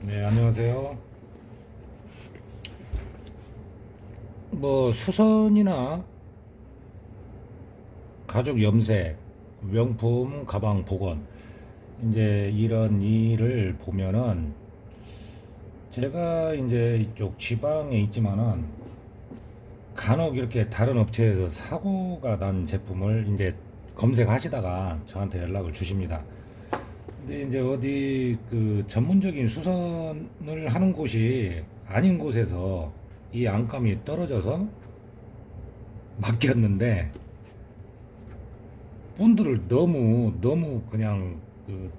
네, 안녕하세요. 뭐 수선이나 가죽 염색, 명품 가방 복원 이제 이런 일을 보면은 제가 이제 이쪽 지방에 있지만은 간혹 이렇게 다른 업체에서 사고가 난 제품을 이제 검색하시다가 저한테 연락을 주십니다. 근데 이제 어디 그 전문적인 수선을 하는 곳이 아닌 곳에서 이 안감이 떨어져서 맡겼는데 본드를 너무 그냥 그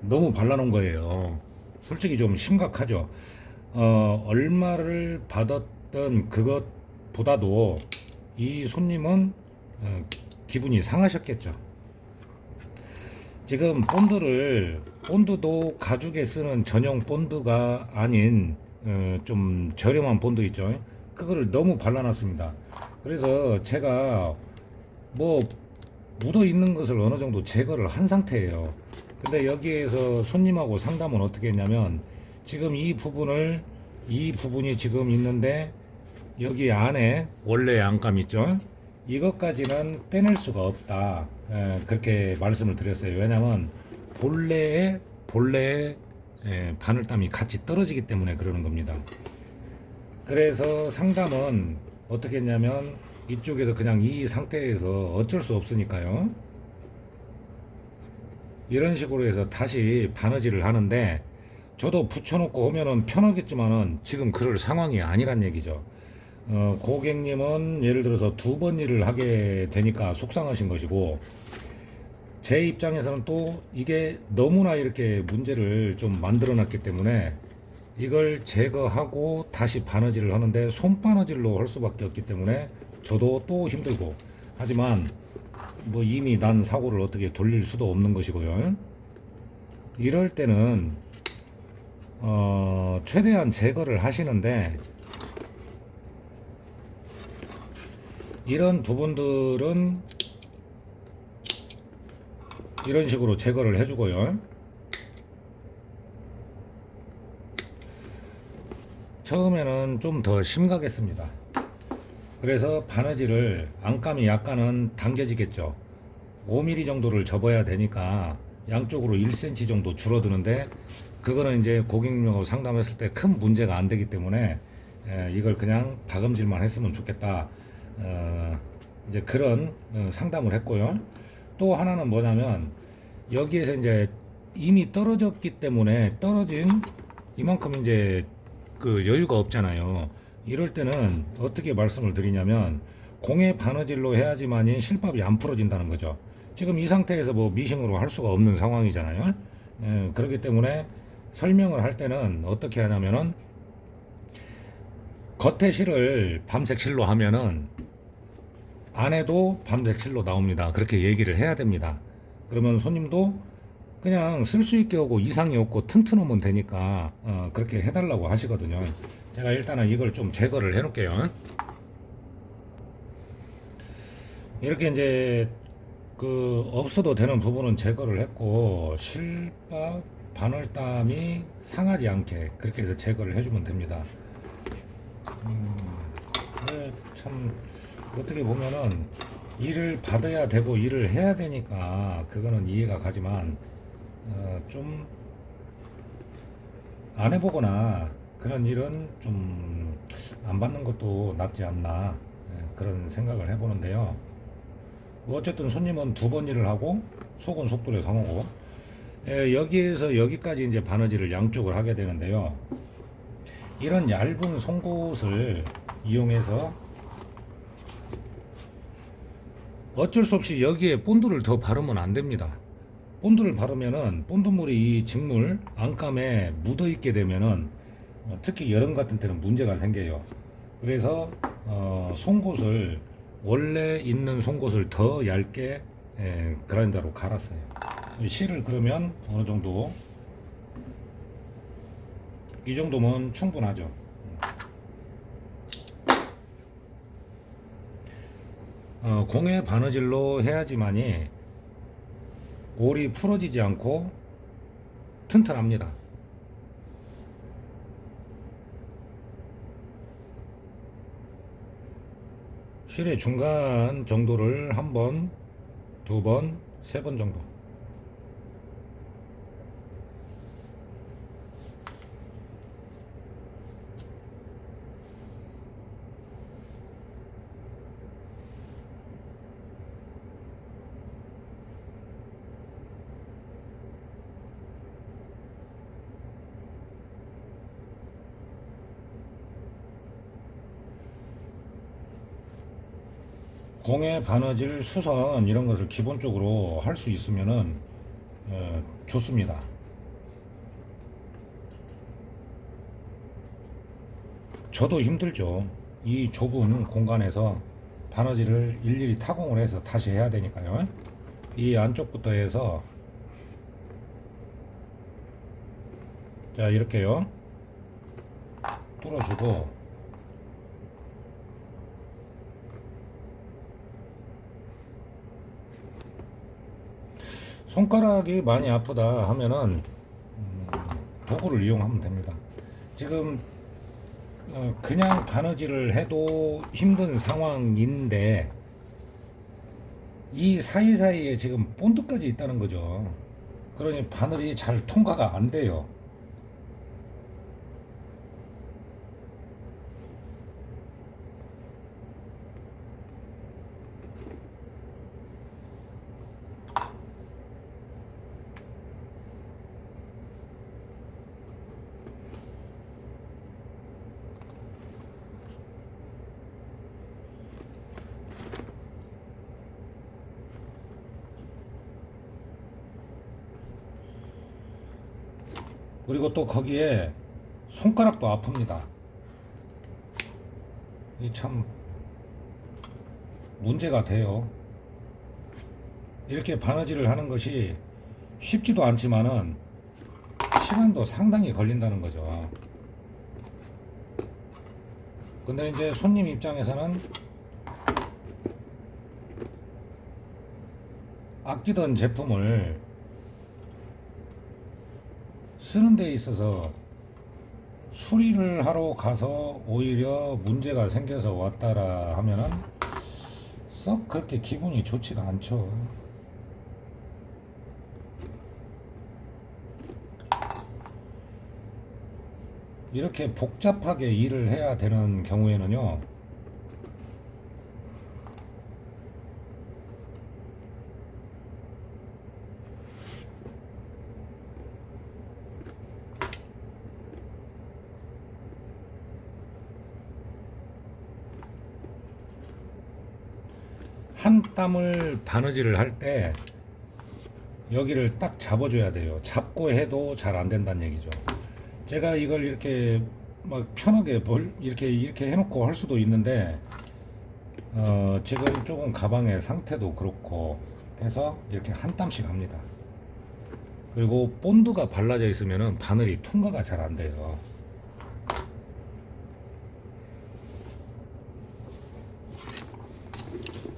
너무 발라놓은 거예요. 솔직히 좀 심각하죠. 얼마를 받았던 그것보다도 이 손님은 기분이 상하셨겠죠. 지금 본드도 가죽에 쓰는 전용 본드가 아닌 좀 저렴한 본드 있죠. 그거를 너무 발라놨습니다. 그래서 제가 뭐 묻어 있는 것을 어느 정도 제거를 한 상태예요. 근데 여기에서 손님하고 상담은 어떻게 했냐면 지금 이 부분이 지금 있는데 여기 안에 원래 안감 있죠? 이것까지는 떼낼 수가 없다. 그렇게 말씀을 드렸어요. 왜냐면 본래의 바늘땀이 같이 떨어지기 때문에 그러는 겁니다. 그래서 상담은 어떻게 했냐면 이쪽에서 그냥 이 상태에서 어쩔 수 없으니까요. 이런 식으로 해서 다시 바느질을 하는데 저도 붙여놓고 오면은 편하겠지만은 지금 그럴 상황이 아니란 얘기죠. 고객님은 예를 들어서 두 번 일을 하게 되니까 속상하신 것이고 제 입장에서는 또 이게 너무나 이렇게 문제를 좀 만들어 놨기 때문에 이걸 제거하고 다시 바느질을 하는데 손바느질로 할 수밖에 없기 때문에 저도 또 힘들고 하지만 뭐 이미 난 사고를 어떻게 돌릴 수도 없는 것이고요. 이럴 때는 최대한 제거를 하시는데 이런 부분들은 이런 식으로 제거를 해주고요. 처음에는 좀 더 심각했습니다. 그래서 바느질을 안감이 약간은 당겨지겠죠. 5mm 정도를 접어야 되니까 양쪽으로 1cm 정도 줄어드는데 그거는 이제 고객님하고 상담했을 때 큰 문제가 안 되기 때문에 이걸 그냥 박음질만 했으면 좋겠다. 이제 그런 상담을 했고요. 또 하나는 뭐냐면 여기에서 이제 이미 떨어졌기 때문에 떨어진 이만큼 이제 그 여유가 없잖아요. 이럴 때는 어떻게 말씀을 드리냐면 공예 바느질로 해야지만이 실밥이 안 풀어진다는 거죠. 지금 이 상태에서 뭐 미싱으로 할 수가 없는 상황이잖아요. 그렇기 때문에 설명을 할 때는 어떻게 하냐면은 겉에 실을 밤색 실로 하면은 안에도 밤색 실로 나옵니다. 그렇게 얘기를 해야 됩니다. 그러면 손님도 그냥 쓸 수 있게 하고 이상이 없고 튼튼하면 되니까 그렇게 해달라고 하시거든요. 제가 일단은 이걸 좀 제거를 해 놓을게요. 이렇게 이제 그 없어도 되는 부분은 제거를 했고 실밥 바늘땀이 상하지 않게 그렇게 해서 제거를 해주면 됩니다. 참 어떻게 보면은 일을 받아야 되고 일을 해야 되니까 그거는 이해가 가지만 좀 안 해보거나 그런 일은 좀 안 받는 것도 낫지 않나 그런 생각을 해보는데요. 뭐 어쨌든 손님은 두 번 일을 하고 속은 속도로 사오고 여기에서 여기까지 이제 바느질을 양쪽을 하게 되는데요. 이런 얇은 송곳을 이용해서 어쩔 수 없이 여기에 본드를 더 바르면 안 됩니다. 본드를 바르면은 본드물이 이 직물 안감에 묻어 있게 되면은 특히 여름 같은 때는 문제가 생겨요. 그래서 송곳을 원래 있는 송곳을 더 얇게 그라인더로 갈았어요. 실을 그러면 어느 정도 이 정도면 충분하죠. 공예 바느질로 해야지만이 올이 풀어지지 않고 튼튼합니다. 실의 중간 정도를 한 번, 두 번, 세 번 정도. 공예, 바느질, 수선 이런 것을 기본적으로 할 수 있으면은 좋습니다. 저도 힘들죠. 이 좁은 공간에서 바느질을 일일이 타공을 해서 다시 해야 되니까요. 이 안쪽부터 해서 자 이렇게요. 뚫어주고 손가락이 많이 아프다 하면은 도구를 이용하면 됩니다. 지금 그냥 바느질을 해도 힘든 상황인데 이 사이사이에 지금 본드까지 있다는 거죠. 그러니 바늘이 잘 통과가 안 돼요. 그리고 또 거기에 손가락도 아픕니다. 이 참 문제가 돼요. 이렇게 바느질을 하는 것이 쉽지도 않지만은 시간도 상당히 걸린다는 거죠. 근데 이제 손님 입장에서는 아끼던 제품을 쓰는 데 있어서 수리를 하러 가서 오히려 문제가 생겨서 왔다라 하면은 썩 그렇게 기분이 좋지가 않죠. 이렇게 복잡하게 일을 해야 되는 경우에는요, 한 땀을 바느질을 할 때 여기를 딱 잡아줘야 돼요. 잡고 해도 잘 안 된다는 얘기죠. 제가 이걸 이렇게 막 편하게 이렇게 해놓고 할 수도 있는데 지금 조금 가방의 상태도 그렇고 해서 이렇게 한 땀씩 합니다. 그리고 본드가 발라져 있으면은 바늘이 통과가 잘 안 돼요.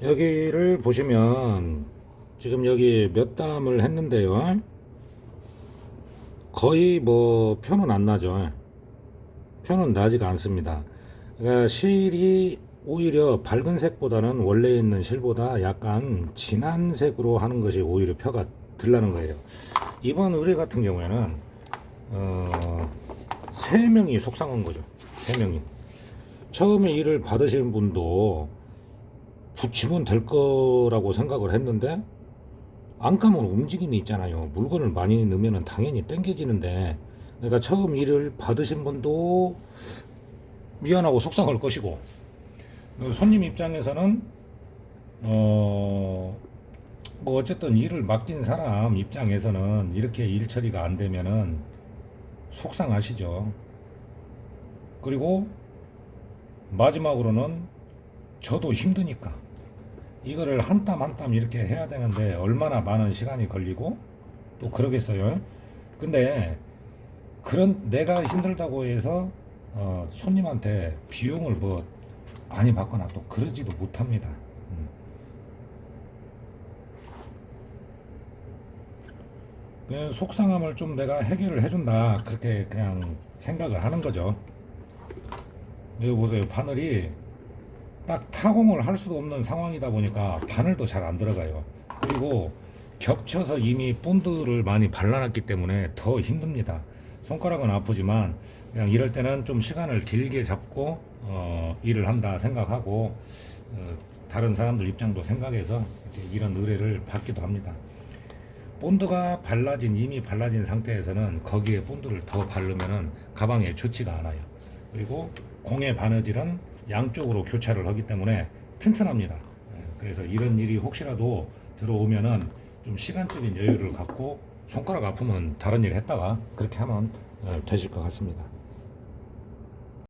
여기를 보시면 지금 여기 몇 담을 했는데요. 거의 뭐 표는 안 나죠. 표는 나지가 않습니다. 그러니까 실이 오히려 밝은 색보다는 원래 있는 실보다 약간 진한 색으로 하는 것이 오히려 표가 덜 나는 거예요. 이번 의뢰 같은 경우에는 3명이 속상한 거죠. 3명이. 처음에 일을 받으신 분도 붙이면 될 거라고 생각을 했는데 안감은 움직임이 있잖아요. 물건을 많이 넣으면 당연히 당겨지는데, 그러니까 처음 일을 받으신 분도 미안하고 속상할 것이고, 손님 입장에서는 뭐 어쨌든 일을 맡긴 사람 입장에서는 이렇게 일 처리가 안 되면은 속상하시죠. 그리고 마지막으로는 저도 힘드니까 이거를 한 땀 한 땀 이렇게 해야 되는데 얼마나 많은 시간이 걸리고 또 그러겠어요. 근데 그런 내가 힘들다고 해서 손님한테 비용을 뭐 많이 받거나 또 그러지도 못합니다. 그냥 속상함을 좀 내가 해결을 해준다 그렇게 그냥 생각을 하는 거죠. 여기 보세요. 바늘이 딱 타공을 할 수도 없는 상황이다 보니까 바늘도 잘 안 들어가요. 그리고 겹쳐서 이미 본드를 많이 발라놨기 때문에 더 힘듭니다. 손가락은 아프지만 그냥 이럴 때는 좀 시간을 길게 잡고 일을 한다 생각하고 다른 사람들 입장도 생각해서 이런 의뢰를 받기도 합니다. 본드가 이미 발라진 상태에서는 거기에 본드를 더 바르면은 가방에 좋지가 않아요. 그리고 공예 바느질은 양쪽으로 교차를 하기 때문에 튼튼합니다. 그래서 이런 일이 혹시라도 들어오면은 좀 시간적인 여유를 갖고 손가락 아프면 다른 일 했다가 그렇게 하면 되실 것 같습니다.